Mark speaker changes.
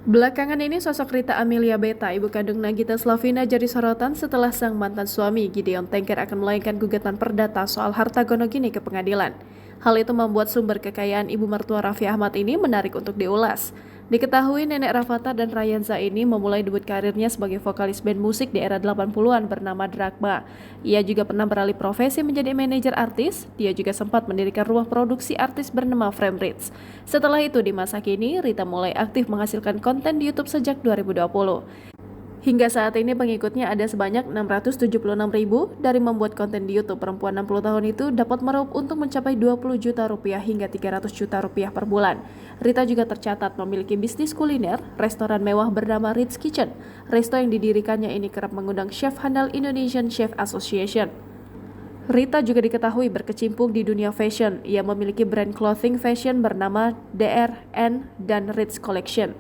Speaker 1: Belakangan ini sosok Rita Amelia Beta, ibu kandung Nagita Slavina, jadi sorotan setelah sang mantan suami Gideon Tengker akan melayangkan gugatan perdata soal harta gono gini ke pengadilan. Hal itu membuat sumber kekayaan ibu mertua Raffi Ahmad ini menarik untuk diulas. Diketahui nenek Rafatha dan Rayanza ini memulai debut karirnya sebagai vokalis band musik di era 80-an bernama Dragma. Ia juga pernah beralih profesi menjadi manajer artis. Dia juga sempat mendirikan rumah produksi artis bernama Frame Ritz. Setelah itu di masa kini, Rita mulai aktif menghasilkan konten di YouTube sejak 2020. Hingga saat ini pengikutnya ada sebanyak 676.000. Dari membuat konten di YouTube, perempuan 60 tahun itu dapat meraup untung mencapai 20 juta rupiah hingga 300 juta rupiah per bulan. Rita juga tercatat memiliki bisnis kuliner, restoran mewah bernama Ritz Kitchen. Resto yang didirikannya ini kerap mengundang chef handal Indonesian Chef Association. Rita juga diketahui berkecimpung di dunia fashion. Ia memiliki brand clothing fashion bernama DRN dan Ritz Collection.